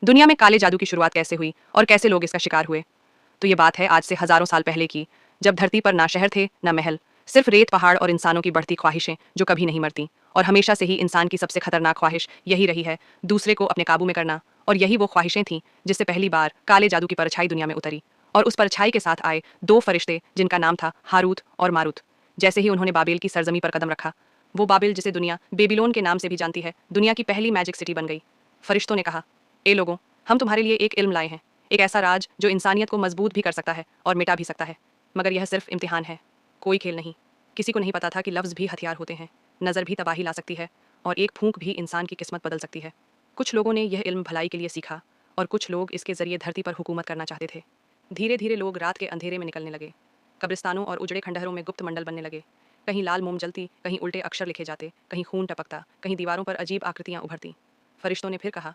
दुनिया में काले जादू की शुरुआत कैसे हुई और कैसे लोग इसका शिकार हुए? तो ये बात है आज से हजारों साल पहले की, जब धरती पर ना शहर थे ना महल, सिर्फ रेत पहाड़ और इंसानों की बढ़ती ख्वाहिशें जो कभी नहीं मरती। और हमेशा से ही इंसान की सबसे खतरनाक ख्वाहिश यही रही है, दूसरे को अपने काबू में करना। और यही वो ख्वाहिशें थीं जिससे पहली बार काले जादू की परछाई दुनिया में उतरी। और उस परछाई के साथ आए दो फरिश्ते जिनका नाम था हारूत और मारूत। जैसे ही उन्होंने बाबेल की सरजमी पर कदम रखा, वो बाबिल जिसे दुनिया बेबीलोन के नाम से भी जानती है, दुनिया की पहली मैजिक सिटी बन गई। फरिश्तों ने कहा, ए लोगों, हम तुम्हारे लिए एक इल्म लाए हैं, एक ऐसा राज जो इंसानियत को मजबूत भी कर सकता है और मिटा भी सकता है। मगर यह सिर्फ इम्तिहान है, कोई खेल नहीं। किसी को नहीं पता था कि लफ्ज़ भी हथियार होते हैं, नज़र भी तबाही ला सकती है और एक फूंक भी इंसान की किस्मत बदल सकती है। कुछ लोगों ने यह इल्म भलाई के लिए सीखा और कुछ लोग इसके ज़रिए धरती पर हुकूमत करना चाहते थे। धीरे धीरे लोग रात के अंधेरे में निकलने लगे, कब्रिस्तानों और उजड़े खंडहरों में गुप्त मंडल बनने लगे। कहीं लाल मोम जलती, कहीं उल्टे अक्षर लिखे जाते, कहीं खून टपकता, कहीं दीवारों पर अजीब आकृतियां उभरती। फरिश्तों ने फिर कहा,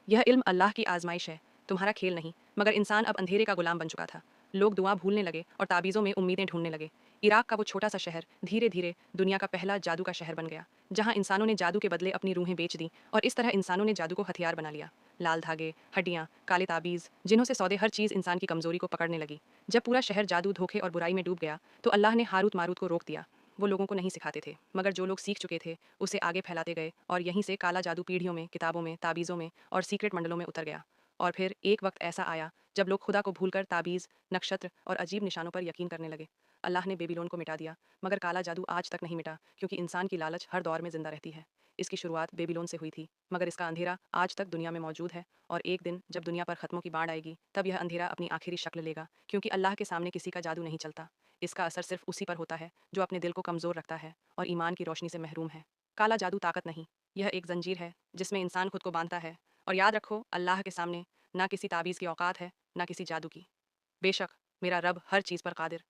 यह इल्म अल्लाह की आजमाइश है, तुम्हारा खेल नहीं। मगर इंसान अब अंधेरे का गुलाम बन चुका था। लोग दुआ भूलने लगे और ताबीज़ों में उम्मीदें ढूंढने लगे। इराक का वो छोटा सा शहर धीरे धीरे दुनिया का पहला जादू का शहर बन गया, जहाँ इंसानों ने जादू के बदले अपनी रूहें बेच दी और इस तरह इंसानों ने जादू को हथियार बना लिया। लाल धागे, हड्डियाँ, काले ताबीज़, जिन्हों से सौदे हर चीज़ इंसान की कमजोरी को पकड़ने लगी। जब पूरा शहर जादू, धोखे और बुराई में डूब गया तो अल्लाह ने हारूत मारूत को रोक दिया। वो लोगों को नहीं सिखाते थे, मगर जो लोग सीख चुके थे उसे आगे फैलाते गए और यहीं से काला जादू पीढ़ियों में, किताबों में, ताबीज़ों में और सीक्रेट मंडलों में उतर गया। और फिर एक वक्त ऐसा आया जब लोग खुदा को भूलकर ताबीज़, नक्षत्र और अजीब निशानों पर यकीन करने लगे। अल्लाह ने बेबीलोन को मिटा दिया, मगर काला जादू आज तक नहीं मिटा, क्योंकि इंसान की लालच हर दौर में जिंदा रहती है। इसकी शुरुआत बेबीलोन से हुई थी, मगर इसका अंधेरा आज तक दुनिया में मौजूद है। और एक दिन जब दुनिया पर खत्मों की बाढ़ आएगी, तब यह अंधेरा अपनी आखिरी शक्ल लेगा, क्योंकि अल्लाह के सामने किसी का जादू नहीं चलता। इसका असर सिर्फ उसी पर होता है जो अपने दिल को कमज़ोर रखता है और ईमान की रोशनी से महरूम है। काला जादू ताकत नहीं, यह एक जंजीर है जिसमें इंसान खुद को बांधता है। और याद रखो, अल्लाह के सामने ना किसी ताबीज़ की औकात है, ना किसी जादू की। बेशक मेरा रब हर चीज़ पर कादिर